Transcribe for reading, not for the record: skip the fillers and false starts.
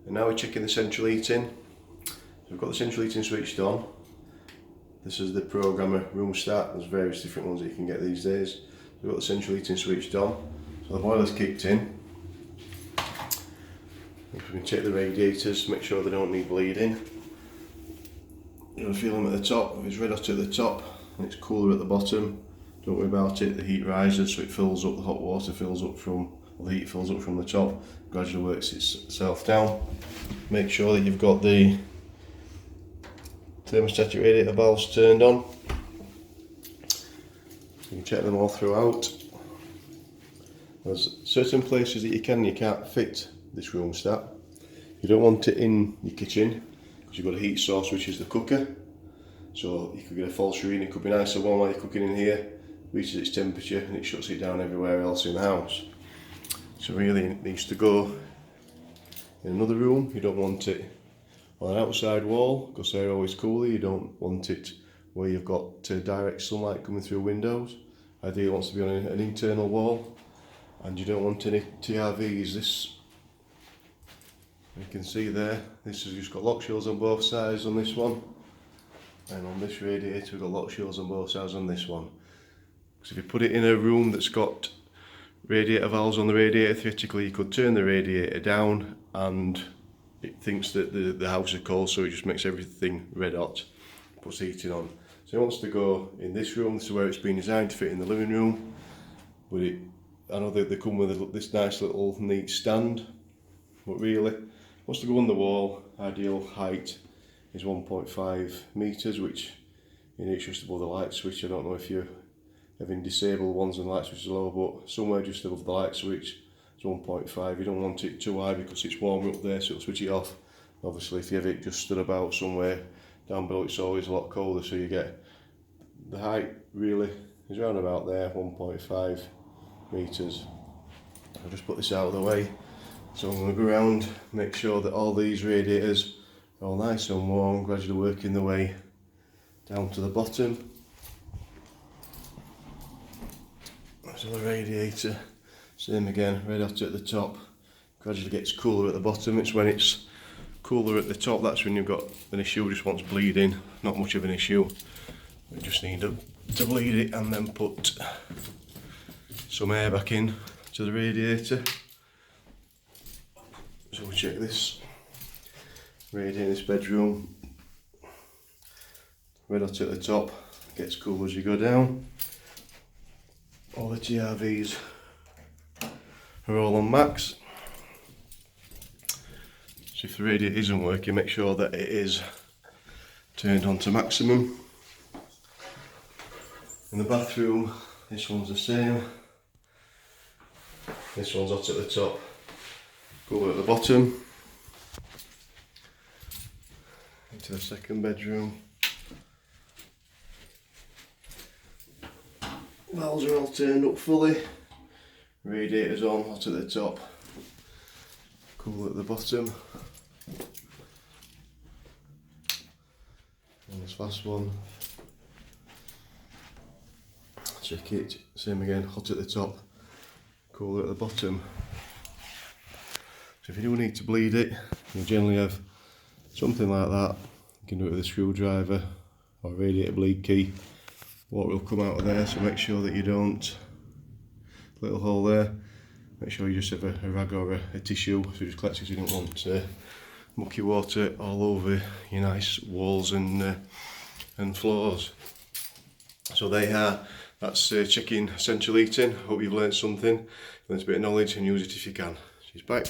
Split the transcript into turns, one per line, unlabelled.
And now we're checking the central heating. So we've got the central heating switched on. This is the programmer room start. There's various different ones that you can get these days. So we've got the central heating switched on. So the boiler's kicked in. If we can check the radiators, make sure they don't need bleeding. You'll feel them at the top. If it's red hot at the top and it's cooler at the bottom, don't worry about it. The heat rises, so it fills up, the hot water fills up from, or the heat fills up from the top, gradually works itself down. Make sure that you've got the thermostatic radiator valves turned on. You can check them all throughout. There's certain places that you can't fit this room start. You don't want it in your kitchen because you've got a heat source, which is the cooker. So you could get a false reading. It could be nice and warm while you're cooking in here, reaches its temperature and it shuts it down everywhere else in the house. So really it needs to go in another room. You don't want it on an outside wall because they're always cooler. You don't want it where you've got direct sunlight coming through windows. Ideally it wants to be on an internal wall. And you don't want any TRVs. This, you can see there, this has just got lock shields on both sides on this one. And on this radiator we've got lock shields on both sides on this one. So if you put it in a room that's got radiator valves on the radiator, theoretically you could turn the radiator down and it thinks that the house is cold, so it just makes everything red hot, puts heating on. So it wants to go in this room. This is where it's been designed to fit in the living room. But I know that they come with this nice little neat stand, but really it wants to go on the wall. Ideal height is 1.5 metres, which it's just above the light switch. I don't know if you're having disabled ones and the light switch is low, but somewhere just above the light switch is 1.5. You don't want it too high because it's warmer up there, so it'll switch it off. Obviously if you have it just stood about somewhere down below, it's always a lot colder, so you get the height really is around about there, 1.5 metres. I'll just put this out of the way. So I'm going to go around, make sure that all these radiators are all nice and warm, gradually working their way down to the bottom. So the radiator, same again, red hot at the top, gradually gets cooler at the bottom. It's when it's cooler at the top, that's when you've got an issue, just wants bleeding, not much of an issue. We just need to bleed it and then put some air back in to the radiator. So we'll check this radiator in this bedroom. Red hot at the top, gets cool as you go down. All the TRVs are all on max. So if the radiator isn't working, make sure that it is turned on to maximum. In the bathroom, this one's the same. This one's hot at the top, cooler at the bottom. Into the second bedroom. Valves are all turned up fully. Radiator's on, hot at the top, cool at the bottom. And this last one, check it, same again, hot at the top, cooler at the bottom. So if you do need to bleed it, you generally have something like that. You can do it with a screwdriver or a radiator bleed key. Water will come out of there, so make sure that you don't, little hole there, make sure you just have a rag or a tissue, so just collect it so you don't want mucky water all over your nice walls and floors. So that's checking central heating. Hope you've learned something, learned a bit of knowledge and use it if you can. Cheers, bye.